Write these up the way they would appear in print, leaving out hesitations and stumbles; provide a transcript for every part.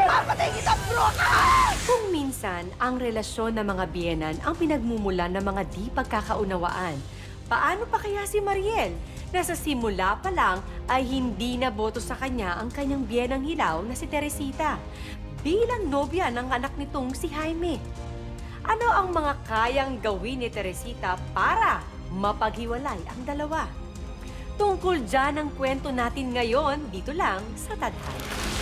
Papatay kita, bro! Kung minsan, ang relasyon ng mga biyenan ang pinagmumulan ng mga di pagkakaunawaan, paano pa kaya si Mariel na sa simula pa lang ay hindi na boto sa kanya ang kanyang biyenang hilaw na si Teresita bilang nobya ng anak nitong si Jaime? Ano ang mga kayang gawin ni Teresita para mapaghiwalay ang dalawa? Tungkol dyan ang kwento natin ngayon dito lang sa Tadhana.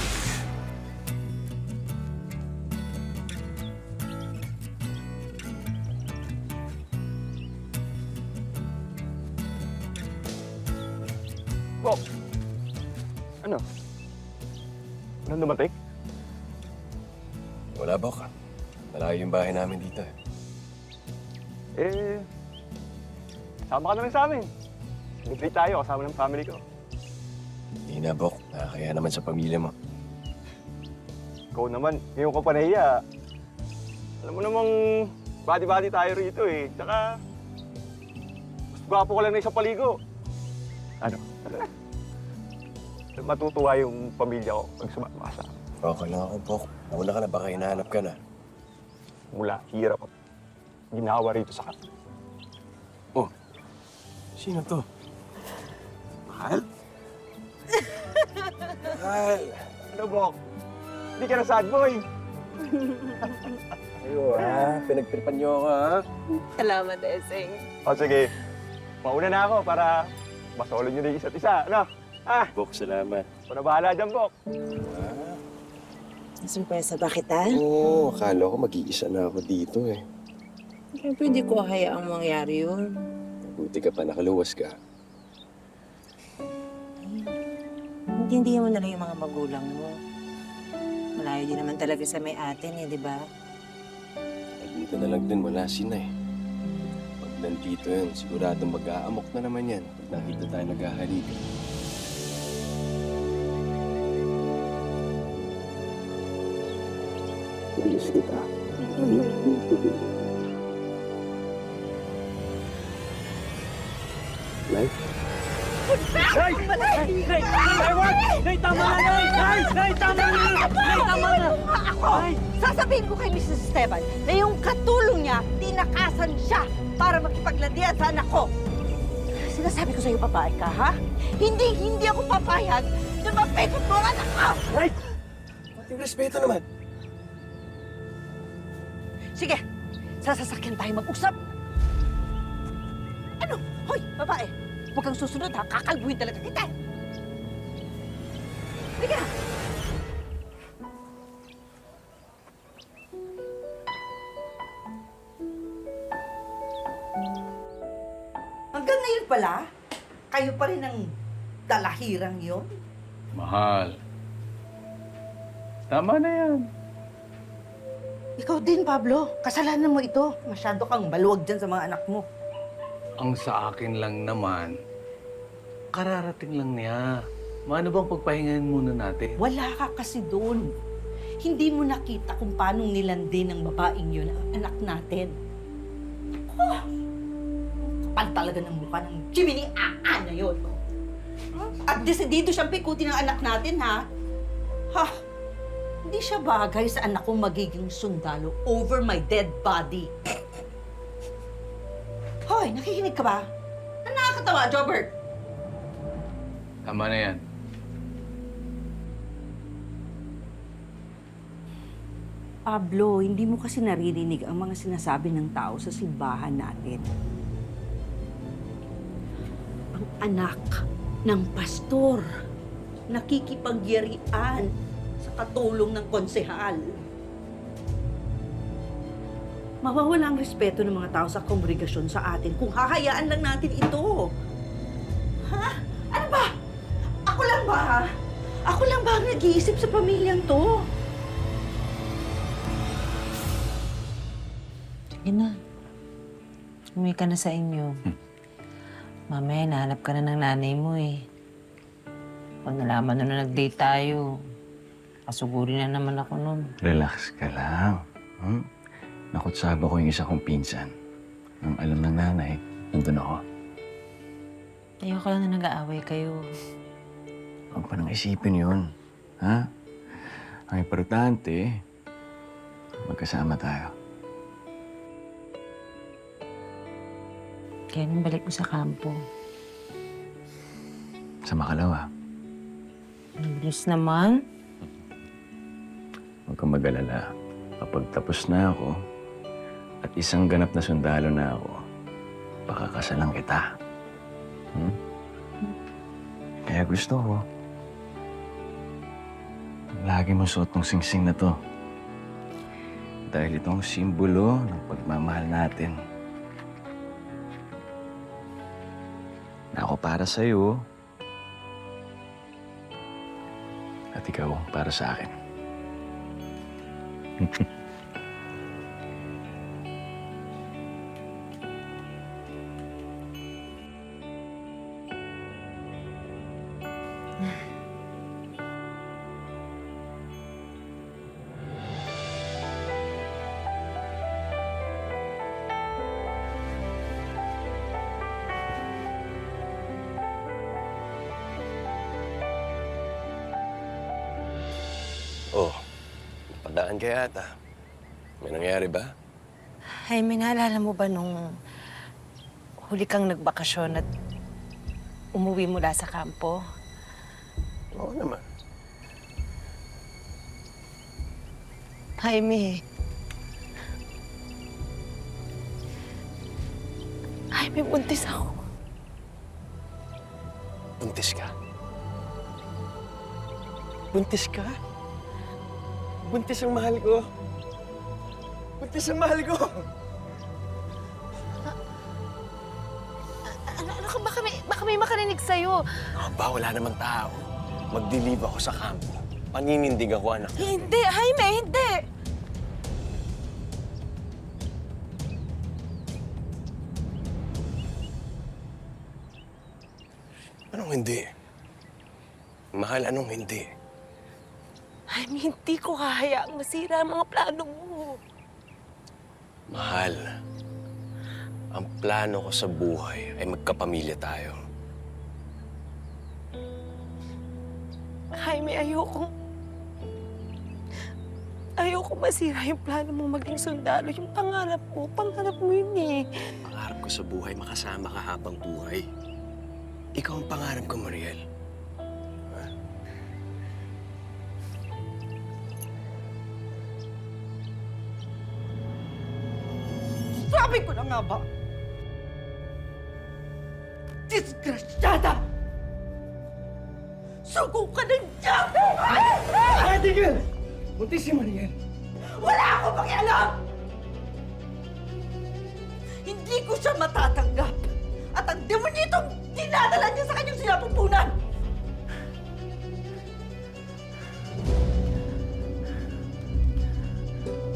Bok! Ano? Walang dumating? Wala, Bok. Malayo yung bahay namin dito. Sama ka na rin sa amin. Libre tayo kasama ng family ko. Hindi na, Bok. Nakakaya naman sa pamilya mo. Ikaw naman, ngayon ka pa nahiya. Alam mo namang body-body tayo rito eh. Tsaka, mas gwapo ka lang na isang paligo. Ano? Matutuwa yung pamilya ko pag sumama ka sa akin. Okay lang ako, Bok. Nauna ka na, baka hinahanap ka na. Mula, hirap ako. Ginawa rito sa kanila. Oh, sino to? Mahal? Mahal! Ano, Bok? Hindi ka na sad boy. Ayo, ha? Pinagtripan niyo ako, ha? Salamat, Eseng. O, sige. Mauna na ako para masolo nyo na yung isa't isa. Ano? Bok, salamat. Ako na bahala dyan, Bok. Surpresa ba kita? Oo, akala ko mag-iisa na ako dito, eh. Pwede ko hayaang mangyari yun. Buti ka pa, nakaluwas ka. Intindihan mo na lang yung mga magulang mo. Malayo din naman talaga sa may atin eh, di ba? Ay, dito na lang din, wala sina, eh. Pag nandito yun, siguradong mag-aamok na naman yan pag nakita tayo naghahalikan. Bilis kita. Nay? Nay! Nay! Nay, wag! Nay, tama na, Nay! Nay, tama na! Nay, tama na! Ako! Sasabihin ko kay Mrs. Esteban na yung katulong niya, tinakasan siya para makipaglandian sa anak ko. Sinasabi ko sa'yo, babae ka, ha? Hindi ako papayag na mapikot mo ang anak ko! Nay! Mating respeto naman. Sige, sa sasakyan tayo mag-usap. Ano? Hoy, babae! Huwag kang susunod, ha? Kakalbuhin talaga kita. Sige na! Hanggang ngayon pala, kayo pa rin ang dalahirang yun? Mahal. Tama na yan. Ikaw din, Pablo. Kasalanan mo ito. Masyado kang maluwag dyan sa mga anak mo. Ang sa akin lang naman, kararating lang niya. Maano bang pagpahingahin muna natin? Wala ka kasi doon. Hindi mo nakita kung paano nilandi ng babaeng yun ang anak natin. Oh, kapal talaga ng mukha ng Jiminy na yun. At desidido siyang pikutin ng anak natin, ha? Ha? Hindi siya bagay sa anak kong magiging sundalo over my dead body. Hoy, nakikinig ka ba? Ano nakakatawa, Jobert? Tama na yan. Pablo, hindi mo kasi naririnig ang mga sinasabi ng tao sa simbahan natin. Ang anak ng pastor, nakikipagyarian sa katulong ng konsehal. Mawawala ang respeto ng mga tao sa kongregasyon sa atin kung hahayaan lang natin ito. Ha? Ano ba? Ako lang ba, ha? Ako lang ba ang nag-iisip sa pamilyang to? Sige na. Umuwi ka na sa inyo. Mamaya, nahanap ka na ng nanay mo eh. Pag nalaman na nag-date tayo, kasugurin na naman ako nun. Relax ka lang. Nakutsaba ko yung isa kong pinsan. Ang alam ng nanay, nandun ako. Ayoko lang na nag-aaway kayo. Huwag pa nang isipin yun. Ha? Ang importante, magkasama tayo. Kailan balik mo sa kampo? Sa makalawa. Ang bilis naman. Huwag kang mag-alala. Kapag tapos na ako at isang ganap na sundalo na ako, pakakasalan kita. Hmm? Kaya gusto ko, lagi mo suot ng singsing na to. Dahil itong simbolo ng pagmamahal natin. Na ako para sa'yo at ikaw para sa akin. Oh, padaan ka yata. May nangyari ba? Ay, may naalala mo ba nung huli kang nagbakasyon at umuwi mula sa kampo? Oo naman. Jaime. Jaime, buntis ako. Buntis ka? Buntis ka? Buntis ang mahal ko. Buntis ang mahal ko. Ano ka? Baka may makarinig sa'yo. Aba, wala namang tao. Magdilib ako sa kampo. Paninindig ako, anak. Hindi, Jaime, hindi! Anong hindi? Mahal, anong hindi? Jaime, hindi ko hahayaang masira ang mga plano mo. Mahal, ang plano ko sa buhay ay magkapamilya tayo. Jaime, ayoko masira yung plano mo maging sundalo. Yung pangarap mo yun eh. Pangarap ko sa buhay, makasama ka habang buhay. Ikaw ang pangarap ko, Mariel. Sabi ko na nga ba? Disgrasyada! Sugo ka ng diabo! Tigil! Buntis si Mariel. Wala akong pakialam! Hindi ko siya matatanggap! At ang demonyitong dinadala niya sa kanyang sinapupunan!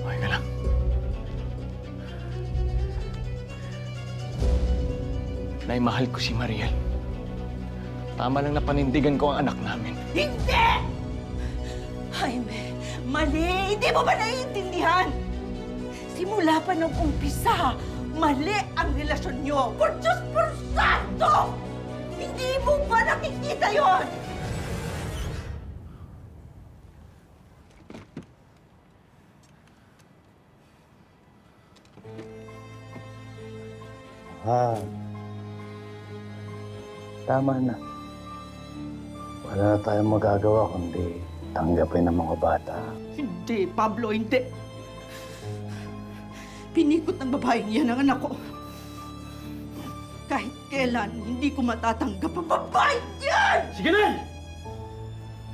Okay ka lang. Nay, mahal ko si Mariel. Tama lang na panindigan ko ang anak namin. Hindi! Jaime, mali! Hindi mo ba naiintindihan? Simula pa nung umpisa, mali ang relasyon niyo. For Diyos por santo! Hindi mo ba nakikita yon? Tama na. Wala na tayong magagawa kundi tanggapin ng mga bata. Hindi, Pablo, hindi. Pinikot ng babaeng yan ang anak ko. Kahit kailan, hindi ko matatanggap ang babaeng yan! Sige na!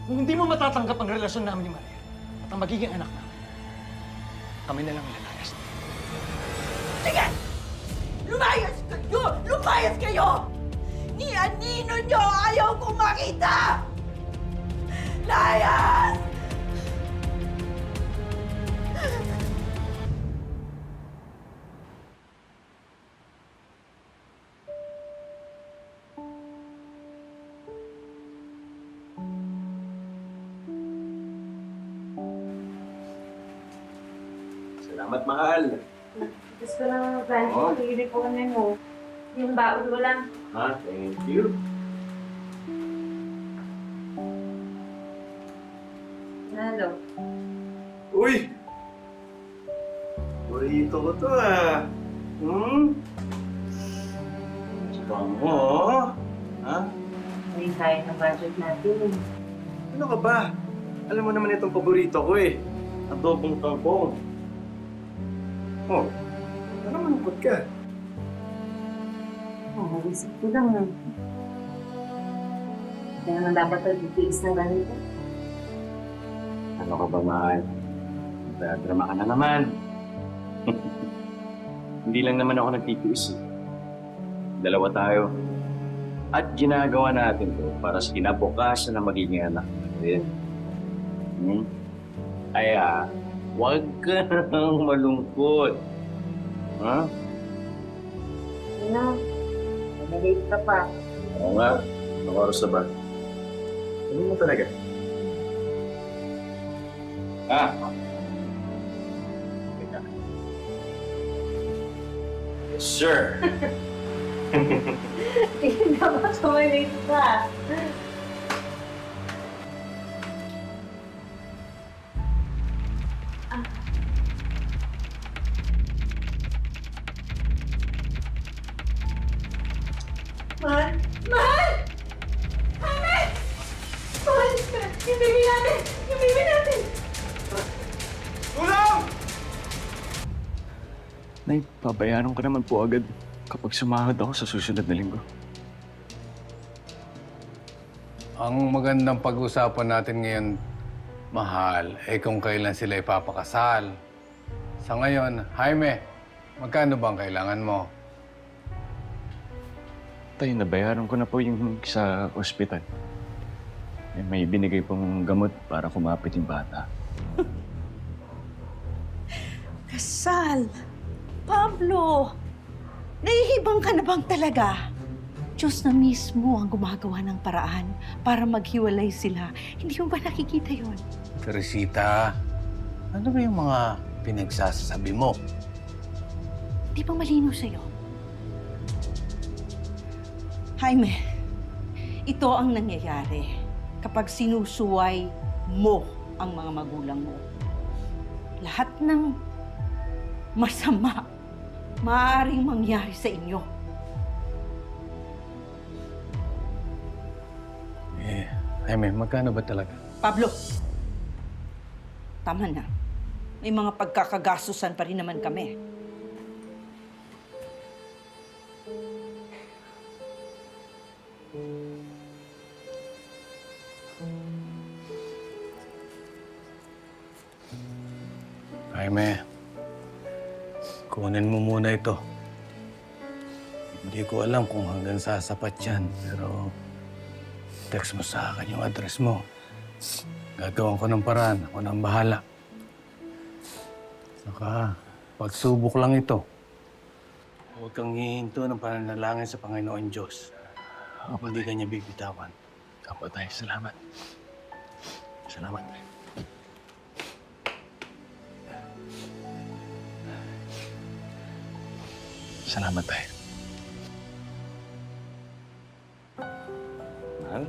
Kung hindi mo matatanggap ang relasyon namin ni Mariel at ang magiging anak namin, kami na lang lalayas. Sige! Lumayas kayo! Lumayas kayo! Ni anino nyo ayaw kong makita! Layas! Salamat, mahal. Gusto na plan ko, hindi po kami mo. Yung baon mo lang. Ha? Thank you. Ano? Uy! Burrito ko to ah. Bango, oh. Ha? Hindi kaya na budget natin. Ano ka ba? Alam mo naman itong paborito ko eh. Adobong kangkong. Oh, ano malungkot ka? Oo, isip ko lang. Kaya na dapat nagtitiis ng ganito. Ano ka ba, mahal? Drama ka na naman. Hindi lang naman ako nagtitiis eh. Dalawa tayo. At ginagawa natin to para sa kinabukasan na magiging anak natin. Kaya, huwag ka nang malungkot. Ha? Ano? Nalilate ka pa. Oo nga. Ang oras na ba? Ano mo talaga? Ah! Teka. Yes, sir. Hindi naman tumalate ka. Mahal! Mahal! Mahal! Mahal! Yung baby natin! Yung baby natin! Nay, pabayaran ko naman po agad kapag sumahod ako sa susunod na linggo. Ang magandang pag-usapan natin ngayon, mahal, kung kailan sila ipapakasal. Sa ngayon, Jaime, magkano bang kailangan mo? Tay, nabayaran ko na po yung sa ospital. May binigay pong gamot para kumapit yung bata. Kasal! Pablo! Nahihibang ka na bang talaga? Diyos na mismo ang gumagawa ng paraan para maghiwalay sila. Hindi mo ba nakikita yon? Teresita, ano ba yung mga pinagsasabi mo? Di ba malinaw sa'yo? Jaime, ito ang nangyayari kapag sinusuway mo ang mga magulang mo. Lahat ng masama maaaring mangyari sa inyo. Jaime, magkano ba talaga? Pablo, tama na. May mga pagkakagastusan pa rin naman kami. Jaime, kunin mo muna ito. Hindi ko alam kung hanggang sasapat yan, pero text mo sa akin yung address mo. Gagawin ko ng paraan. Ako nang bahala. Saka, pagsubok lang ito. Huwag kang hihinto ng pananalangin sa Panginoon Diyos. Hindi ka niya bibitawan. Apo tayo, salamat. Salamat. Salamat tayo. Mahal?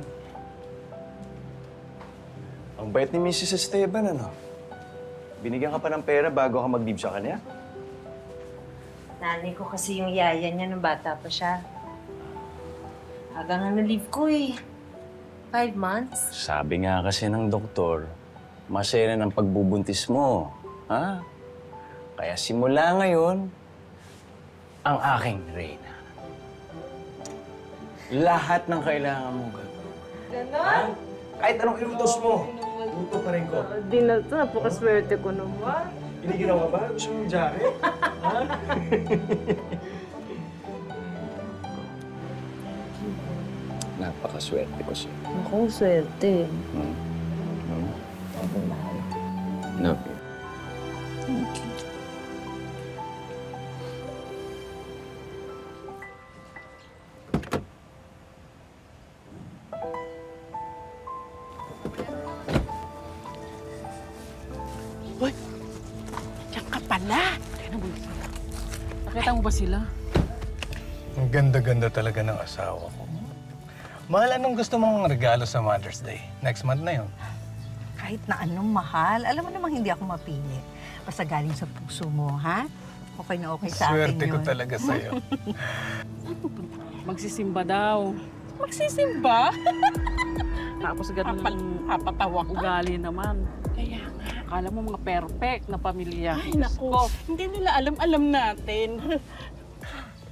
Ang bait ni Mrs. Esteban, ano? Binigyan ka pa ng pera bago ka mag-leave sa kanya? Nanay ko kasi yung yaya niya nung bata pa siya. Aga nga na-leave ko eh. 5 months. Sabi nga kasi ng doktor, masaya na ng pagbubuntis mo. Ha? Kaya simula ngayon, ang aking reyna. Lahat ng kailangan mo gagawin. Ganon? Kahit anong iutos mo, luto pa rin ko. Di na ito, napakaswerte ko naman. Piniginaw ka ba? Gusto mo yung jacket? Ha? Napakaswerte ko siya. Ako, swerte. No. Thank you. Diyan ka pala. Nakita mo ba sila? Ang ganda-ganda talaga ng asawa ko. Mahal, anong gusto mong regalo sa Mother's Day? Next month na yun. Kahit na anong mahal, alam mo namang hindi ako mapili. Basta galing sa puso mo, ha? Okay na okay sa akin Swerte yun. ko talaga sa'yo. Magsisimba daw. Magsisimba? Tapos ganun ang Napatawa ka. ugali naman. Kaya nga. Akala mo mga perfect na pamilya. Ay, naku. Hindi nila alam natin.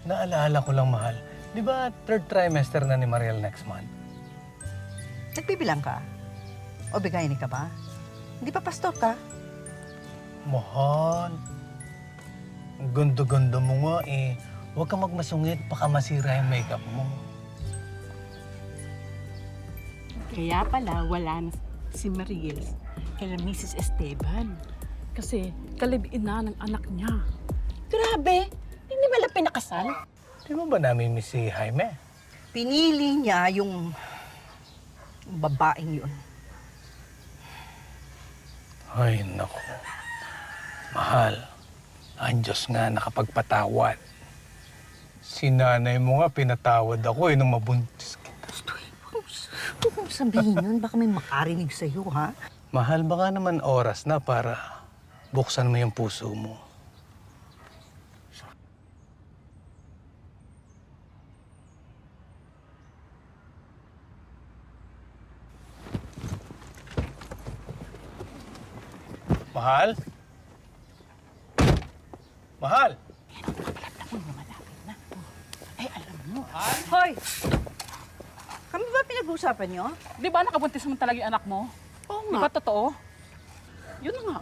Naalala ko lang, mahal. Di ba third trimester na ni Mariel next month? Nagbibilang ka? O bigayani ka ba? Hindi pa pastor ka? Mahal. Ang gundo-gundo mo nga eh. Huwag kang magmasungit, baka masira yung makeup mo. Kaya pala, wala na si Mariel kaya Mrs. Esteban. Kasi kalibin na ng anak niya. Grabe! Hindi ba lang pinakasal? Di mo ba namimiss si Jaime? Pinili niya yung babaeng yun. Ay, naku. Mahal, ang Diyos nga nakapagpatawad. Si nanay mo nga pinatawad ako nung mabuntis kita. Huwag mong sabihin yun, baka may makarinig sa'yo, ha? Mahal, baka naman oras na para buksan mo yung puso mo. Mahal? Mahal? Hoy! Kami ba pinag-uusapan niyo? Di ba nakabuntis mo talaga yung anak mo? Oo Di ba totoo? Yun na nga.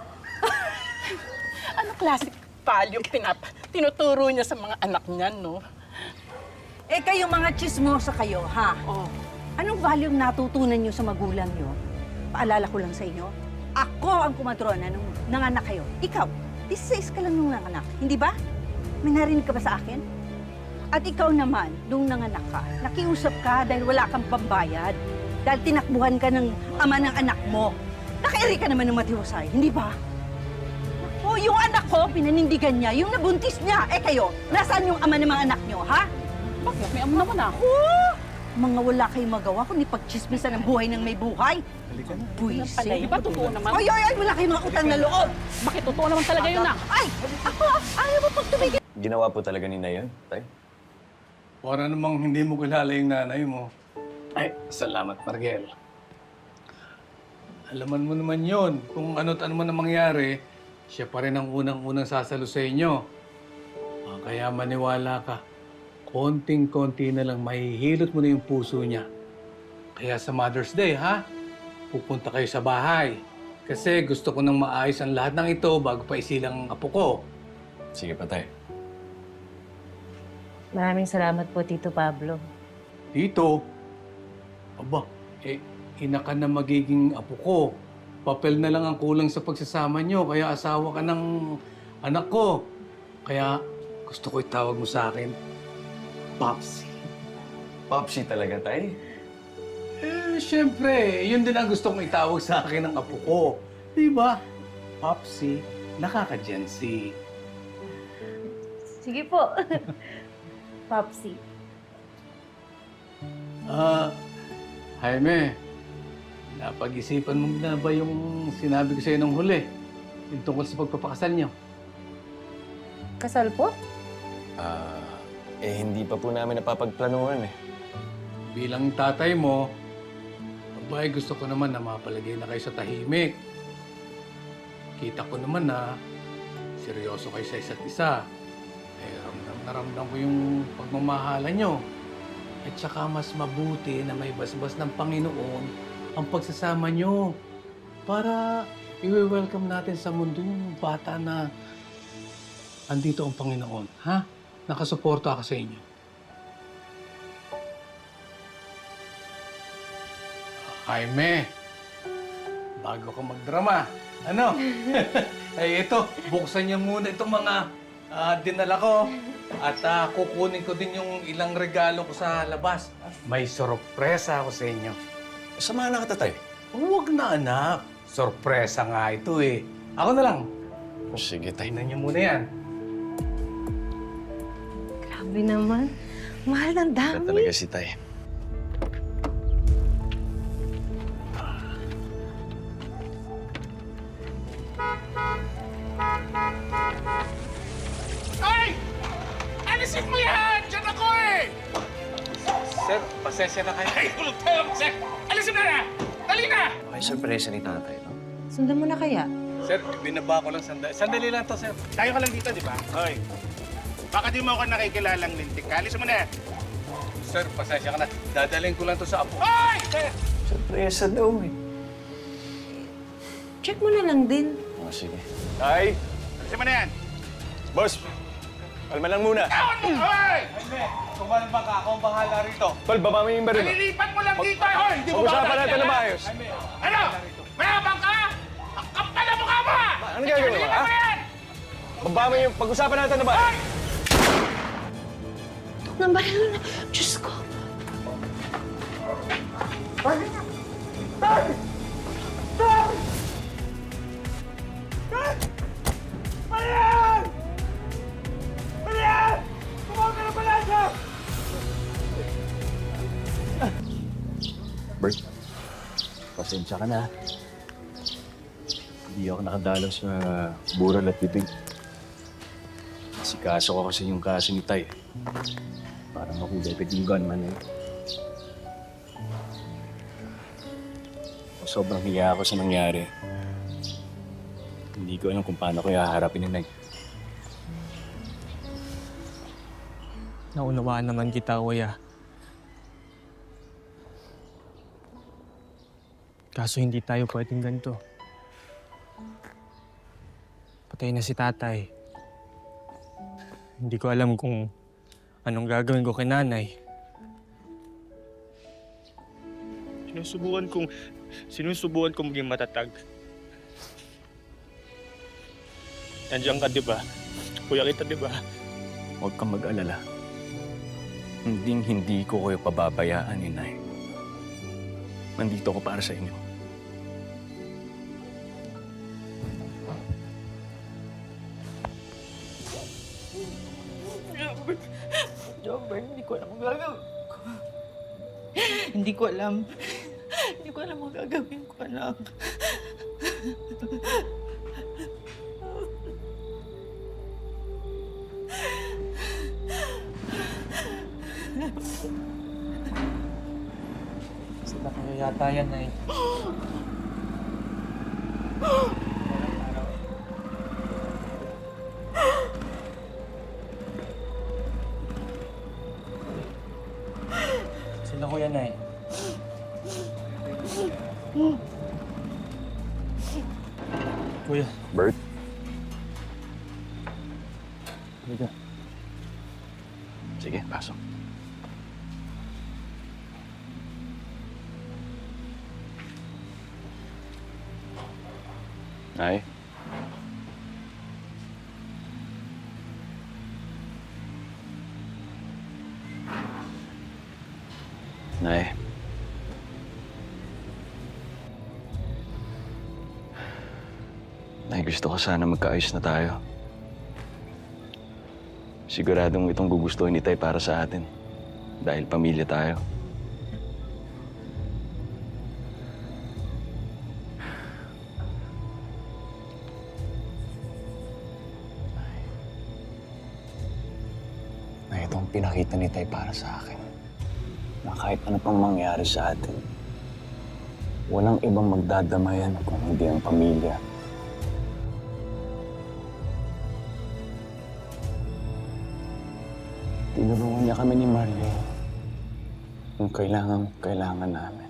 Ano klaseng palyong tinuturo niya sa mga anak niya, no? Eh kayo mga chismosa kayo, ha? Oh. Anong value natutunan niyo sa magulang niyo? Paalala ko lang sa inyo, ako ang kumatrona nung nanganak kayo. Ikaw, 16 ka lang nung nanganak, hindi ba? May narinig ka ba sa akin? At ikaw naman, nung nanganak ka, nakiusap ka dahil wala kang pambayad. Dahil tinakbuhan ka ng ama ng anak mo. Nakairi ka naman ng matiwasay, hindi ba? O yung anak ko, pinanindigan niya, yung nabuntis niya. Eh kayo, nasaan yung ama ng mga anak niyo, ha? Bakit? May amo naman ako. Mga wala kayong magawa kundi pagchismisan ng buhay ng may buhay. Buwisi. Di ba totoo naman? Ay, ay, ay, wala kayong mga utang na loob. Bakit totoo naman talaga yun na? Ay, ako, ayaw mo pag tumigil. Ginawa po talaga ni na yun, tay? Para namang hindi mo kilala yung nanay mo. Ay, salamat, Mariel. Alaman mo naman yon. Kung ano't ano man ang mangyari, siya pa rin ang unang-unang sasalo sa inyo. Kaya maniwala ka. Konting-konti na lang mahihilot mo na yung puso niya. Kaya sa Mother's Day, ha? Pupunta kayo sa bahay. Kasi gusto ko nang maayos ang lahat ng ito bago pa isilang ang apo ko. Sige pa, tay. Maraming salamat po, Tito Pablo. Dito, aba, ina ka na magiging apo ko. Papel na lang ang kulang sa pagsasama nyo, kaya asawa ka ng anak ko. Kaya gusto ko itawag mo sa akin, Popsi. Popsi talaga, tay? Siyempre, yun din ang gusto kong itawag sa akin ng apo ko. Di ba? Popsi, nakaka-Gen Z. Sige po. Popsi. Jaime, napag-isipan mo na ba yung sinabi ko sa'yo nung huli? Yung tungkol sa pagpapakasal niyo? Kasal po? Hindi pa po namin napapagplanuhan eh. Bilang tatay mo, abay, gusto ko naman na mapalagay na kayo sa tahimik. Kita ko naman na seryoso kayo sa isa't isa. Ramdam na ramdam ko yung pagmamahalan nyo. At saka mas mabuti na may basbas ng Panginoon ang pagsasama nyo. Para i-welcome natin sa mundo yung bata na andito ang Panginoon. Ha? Nakasuporta ako sa inyo. Jaime, bago ka magdrama, ano? Ay, ito, buksan niyo muna itong mga dinala ko. At kukunin ko din yung ilang regalo ko sa labas. May sorpresa ako sa inyo. Samahan na kita, tay. Huwag na, anak. Sorpresa nga ito eh. Ako na lang. Sige, tay. Tingnan niyo muna yan. Grabe naman. Mahal ng Ganda dami. talaga si tay. pasensya na kayo. Ay, ulog tayo, sir! Alisin na na! Dali na! Okay, surpresa ni tatay, no? Sundan mo na kaya? Sir, binaba ko lang sandali. Sandali lang to, sir. Tayo ka lang dito, di ba? Hoy. Baka di mo ako nakikilalang lintik. Alis mo na. Sir, pasensya ka na. Dadaling ko lang to sa apo. Hoy! Sir! Surpresa daw, eh. Check mo na lang din. Oh, sige. Tay! Alisin mo na yan. Boss! Kalma lang muna. Hoy! Jaime, sumalma ka. Ako ang bahala rito. Tol, baba mo yung baril. Nalilipat mo lang dito, hoy! Hindi mo ba Pag-usapan natin na maayos. Ano? Mayabang ka? Ang kapal na mukha mo! Ano gagawin mo, ha? Baba mo yung pag-usapan natin na maayos. Nang baril na. Diyos ko. Bert, pasensya ka na. Hindi ako nakadalaw sa bural at bibig. Sikaso ko kasi yung kaso ni Tay. Parang ako deputy gunman eh. Sobrang hiya ako sa nangyari. Hindi ko alam kung paano ko haharapin ni Nay. Naunawaan naman kita, Kuya. Kaso hindi tayo pwedeng ganito. Patay na si tatay. Hindi ko alam kung anong gagawin ko kay nanay. Sinusubukan kong maging matatag. Nandiyan ka, di ba? Kuya kita, di ba? Huwag kang mag-alala. Hindi ko kayo pababayaan ni Nay. Nandito ako para sa inyo. Jobber, hindi ko alam kung gagawin ko. Hindi ko alam. Hindi ko alam kung gagawin ko, anak. Sila kaya yata yan, Nay. Sila ko yan, Nay. Kuya. Bert? Halika. Sige, pasok. Nay? Nay? Nay, gusto ko sana magkaayos na tayo. Siguradong itong gugustuhin ni Tay para sa atin. Dahil pamilya tayo. Na itong pinakita ni Tay para sa akin. Na kahit ano pang mangyari sa atin, walang ibang magdadamayan kung hindi ang pamilya. Tinulungan niya kami ni Mario kung kailangan namin.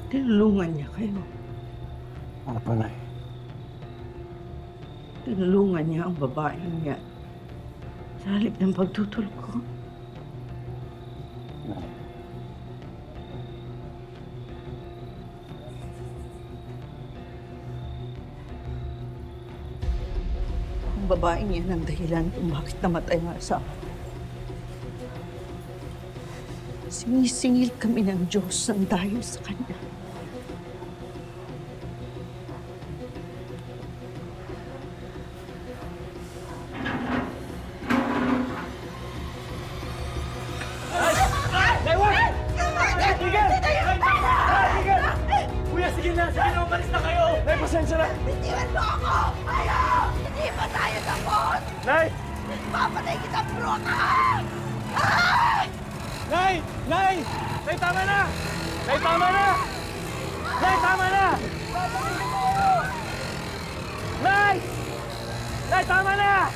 Tinulungan niya kayo. Ano pa, Nay? Tinulungan niya ang babaeng niya sa halip ng pagtutol ko. Nay. Ang babaeng yan ang dahilan kung bakit namatay ang asawa ko. Sinisingil kami ng Diyos ang dayo sa kanya. Kuya, sige na! Sige na! Umalis na kayo! Nay, pasensya na! Bitiwan mo ako! Ayaw! Hindi pa tayo tapos! Nay! Papatay kita, Nay! Nay! Nay, tama na! Nay, tama na! Nay, tama na! Nay! Nay, tama na!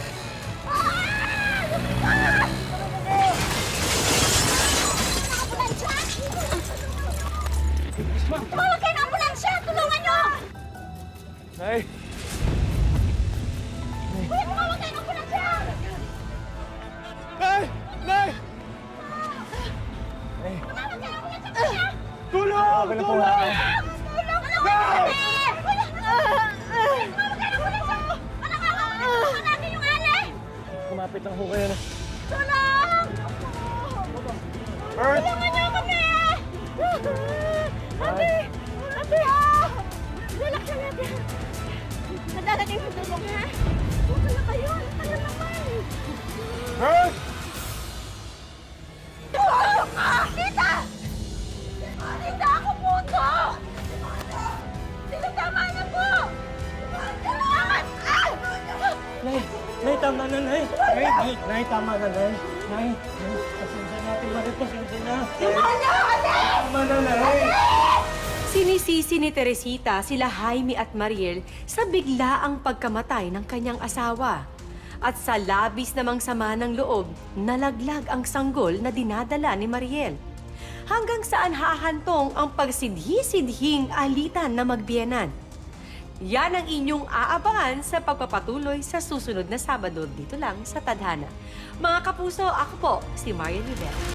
Tumawag kayo ng ambulansya! Tulungan nyo! Nay! Kuya, tumawag kayo ng ambulansya! Nay! Nay! Tumawag kayo ng ambulansya, kuya! Tulong! Tulong! Tulong! Tulong! Tumawag kayo ng ambulansya! Panakawa natin yung alay! Kumapit lang ho kayo na. Tulong! Earth! Tulungan niyo kami! Ate! Ate! Relax lang natin. Nadadating sa tulong, ha? Huwag na kayo. Ano naman? Earth! Tulong ka! Tita! Tita, ako puto! Tita, tama na po! Tulungan! Nay! Nay, tama na, Nay! Nay! Nay! Nay, tama na, Nay! Nay! Nay! Pasensya natin, Marit. Pasensya na! Tama na, Nay! Sinisisi ni Teresita sila Jaime at Mariel sa biglaang pagkamatay ng kanyang asawa. At sa labis namang sama ng loob, nalaglag ang sanggol na dinadala ni Mariel. Hanggang saan hahantong ang pagsidhi-sidhing alitan na magbiyenan. Yan ang inyong aabangan sa pagpapatuloy sa susunod na Sabado dito lang sa Tadhana. Mga kapuso, ako po si Mariel Rivera.